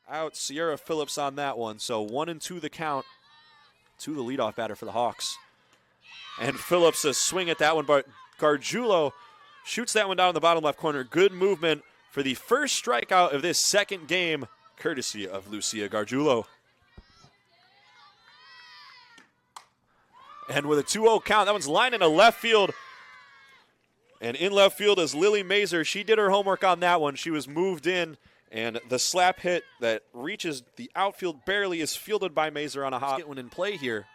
out Sierra Phillips on that one. So 1-2 the count to the leadoff batter for the Hawks. And Phillips a swing at that one, but Gargiulo shoots that one down in the bottom left corner. Good movement for the first strikeout of this second game, courtesy of Lucia Gargiulo. And with a 2-0 count, that one's lined into left field. And in left field is Lily Mazer. She did her homework on that one. She was moved in, and the slap hit that reaches the outfield barely is fielded by Mazer on a hop. Let's get one in play here.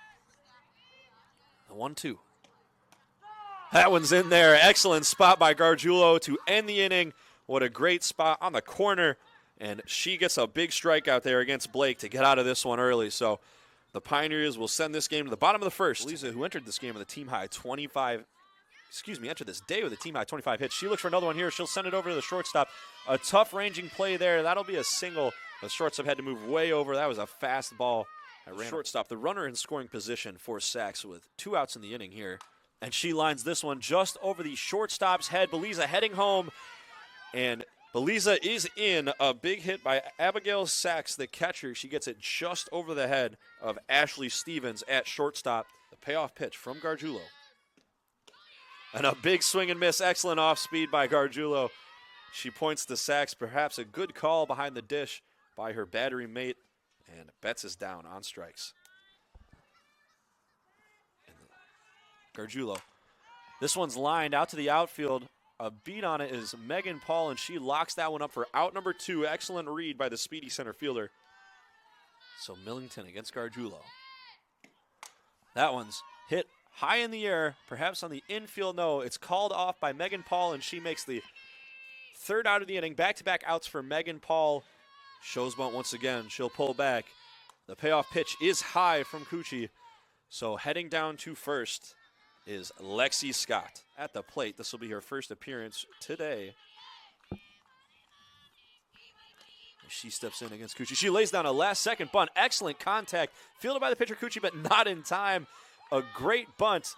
The 1-2. That one's in there. Excellent spot by Gargiulo to end the inning. What a great spot on the corner. And she gets a big strikeout there against Blake to get out of this one early. So the Pioneers will send this game to the bottom of the first. Beleza, who entered this game with a team high 25, entered this day with a team high 25 hits. She looks for another one here. She'll send it over to the shortstop. A tough ranging play there. That'll be a single. The shortstop had to move way over. That was a fast ball. Shortstop, the runner in scoring position for Sacks with 2 outs in the inning here. And she lines this one just over the shortstop's head. Beleza heading home. And Beleza is in. A big hit by Abigail Sacks, the catcher. She gets it just over the head of Ashley Stevens at shortstop. The payoff pitch from Gargiulo. And a big swing and miss. Excellent off speed by Gargiulo. She points to Sacks. Perhaps a good call behind the dish by her battery mate. And Betts is down on strikes. Gargiulo. This one's lined out to the outfield. A beat on it is Meghan Paul, and she locks that one up for out number 2. Excellent read by the speedy center fielder. So Millington against Gargiulo. That one's hit high in the air, perhaps on the infield. No, it's called off by Meghan Paul, and she makes the 3rd out of the inning. Back-to-back outs for Meghan Paul. Shows bunt once again. She'll pull back. The payoff pitch is high from Cucci. So heading down to first is Lexi Scott at the plate. This will be her first appearance today. She steps in against Cucci. She lays down a last-second bunt. Excellent contact. Fielded by the pitcher Cucci, but not in time. A great bunt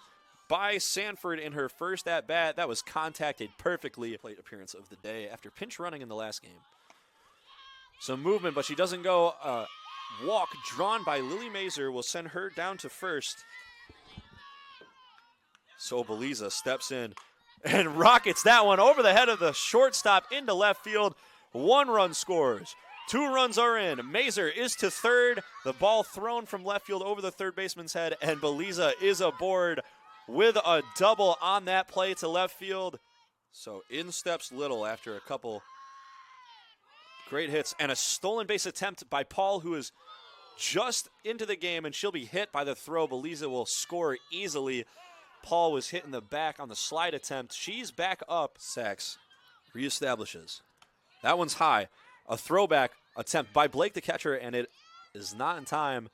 by Sanford in her first at-bat. That was contacted perfectly. Plate appearance of the day after pinch running in the last game. Some movement, but she doesn't go. Walk drawn by Lily Mazer will send her down to first. So Beleza steps in and rockets that one over the head of the shortstop into left field. 1 run scores. 2 runs are in. Mazer is to third. The ball thrown from left field over the third baseman's head, and Beleza is aboard with a double on that play to left field. So in steps Little after a couple great hits and a stolen base attempt by Paul, who is just into the game, and she'll be hit by the throw. Beleza will score easily. Paul was hit in the back on the slide attempt. She's back up. Sacks reestablishes. That one's high. A throwback attempt by Blake, the catcher, and it is not in time.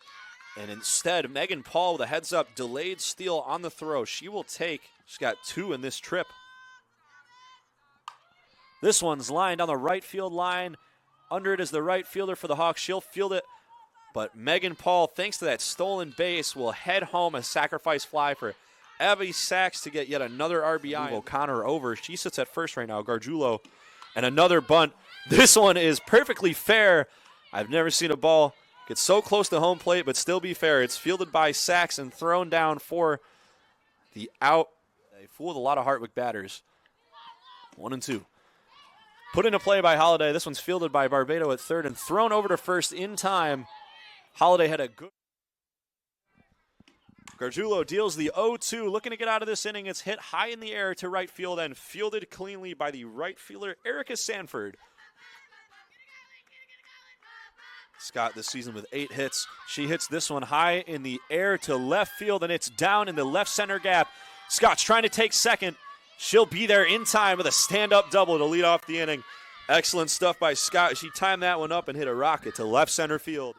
And instead, Meghan Paul with a heads-up delayed steal on the throw. She will take. She's got 2 in this trip. This one's lined on the right field line. Under it is the right fielder for the Hawks. She'll field it. But Meghan Paul, thanks to that stolen base, will head home a sacrifice fly for Abby Sacks to get yet another RBI. O'Connor over. She sits at first right now. Gargiulo. And another bunt. This one is perfectly fair. I've never seen a ball get so close to home plate but still be fair. It's fielded by Sacks and thrown down for the out. They fooled a lot of Hartwick batters. 1-2. Put into play by Holiday. This one's fielded by Barbado at third and thrown over to first in time. Holiday had a good. Gargiulo deals the 0-2. Looking to get out of this inning. It's hit high in the air to right field and fielded cleanly by the right fielder, Erica Sanford. Scott this season with 8 hits. She hits this one high in the air to left field, and it's down in the left center gap. Scott's trying to take second. She'll be there in time with a stand-up double to lead off the inning. Excellent stuff by Scott. She timed that one up and hit a rocket to left center field.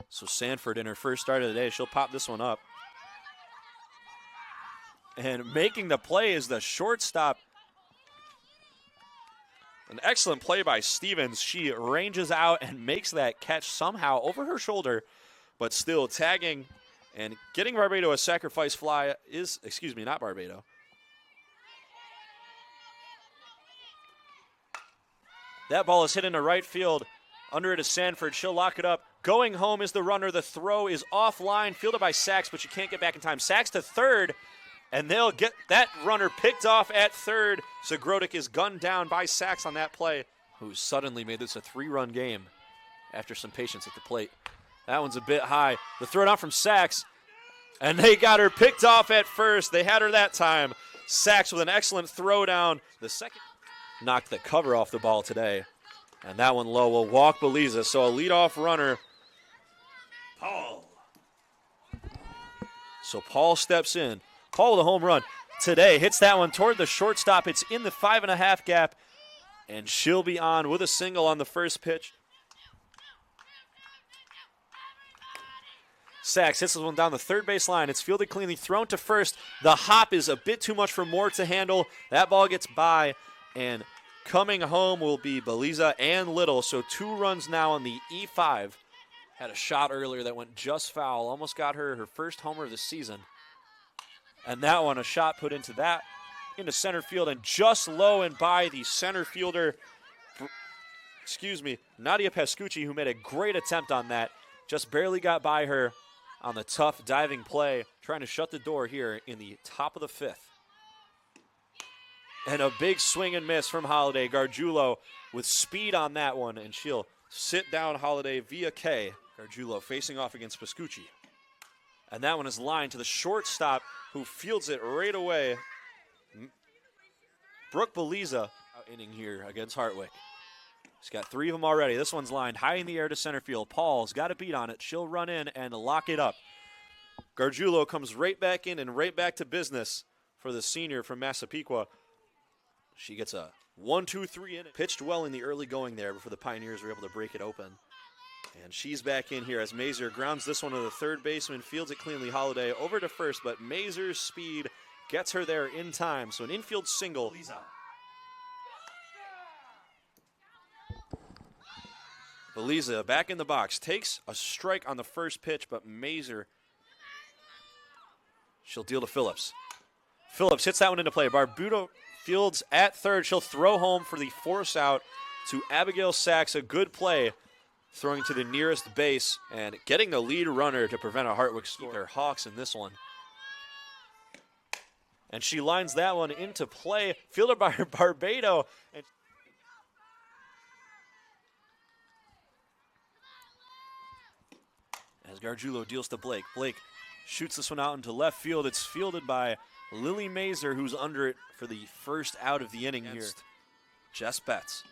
So Sanford in her first start of the day, she'll pop this one up. And making the play is the shortstop. An excellent play by Stevens. She ranges out and makes that catch somehow over her shoulder, but still tagging and getting Barbado a sacrifice fly is, not Barbado. That ball is hit into right field. Under it is Sanford. She'll lock it up. Going home is the runner. The throw is offline, fielded by Sacks, but she can't get back in time. Sacks to third, and they'll get that runner picked off at third. Zagrotic is gunned down by Sacks on that play, who suddenly made this a 3-run game after some patience at the plate. That one's a bit high. The throw down from Sacks, and they got her picked off at first. They had her that time. Sacks with an excellent throw down. The second knocked the cover off the ball today. And that one low will walk Beleza. So a leadoff runner. Paul. So Paul steps in. Paul with a home run today. Hits that one toward the shortstop. It's in the 5.5 gap. And she'll be on with a single on the first pitch. Sacks hits this one down the third base line. It's fielded cleanly, thrown to first. The hop is a bit too much for Moore to handle. That ball gets by, and coming home will be Beleza and Little. So 2 runs now on the E5. Had a shot earlier that went just foul. Almost got her first homer of the season. And that one, a shot put into center field, and just low and by the center fielder, Nadia Pascucci, who made a great attempt on that. Just barely got by her on the tough diving play, trying to shut the door here in the top of the 5th. And a big swing and miss from Holiday. Gargiulo with speed on that one, and she'll sit down Holiday via K. Gargiulo facing off against Pascucci. And that one is lined to the shortstop, who fields it right away. Brooke Beleza out inning here against Hartwick. She's got 3 of them already. This one's lined high in the air to center field. Paul's got a beat on it. She'll run in and lock it up. Gargiulo comes right back in and right back to business for the senior from Massapequa. She gets a 1-2-3 inning. Pitched well in the early going there before the Pioneers were able to break it open. And she's back in here as Mazer grounds this one to the third baseman, fields it cleanly. Holiday over to first, but Mazer's speed gets her there in time. So an infield single. Beleza back in the box, takes a strike on the first pitch, but Mazer, she'll deal to Phillips. Phillips hits that one into play. Barbuto fields at third. She'll throw home for the force out to Abigail Sacks. A good play, throwing to the nearest base and getting the lead runner to prevent a Hartwick score. They're Hawks in this one. And she lines that one into play, fielded by Barbado. And as Gargiulo deals to Blake. Blake shoots this one out into left field. It's fielded by Lily Mazer, who's under it for the first out of the inning here. Jess Betts.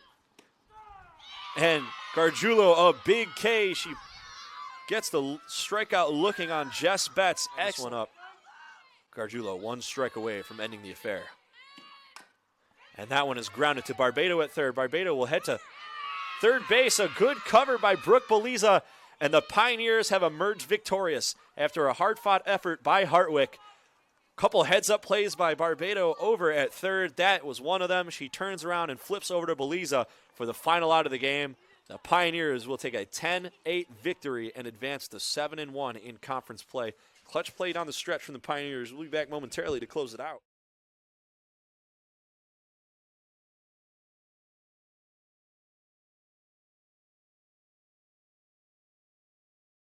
And Gargiulo, a big K. She gets the strikeout looking on Jess Betts. Excellent up. Gargiulo 1 strike away from ending the affair. And that one is grounded to Barbado at third. Barbado will head to third base. A good cover by Brooke Beleza. And the Pioneers have emerged victorious after a hard-fought effort by Hartwick. Couple heads-up plays by Barbado over at third. That was one of them. She turns around and flips over to Beleza for the final out of the game. The Pioneers will take a 10-8 victory and advance to 7-1 in conference play. Clutch play down the stretch from the Pioneers. We'll be back momentarily to close it out.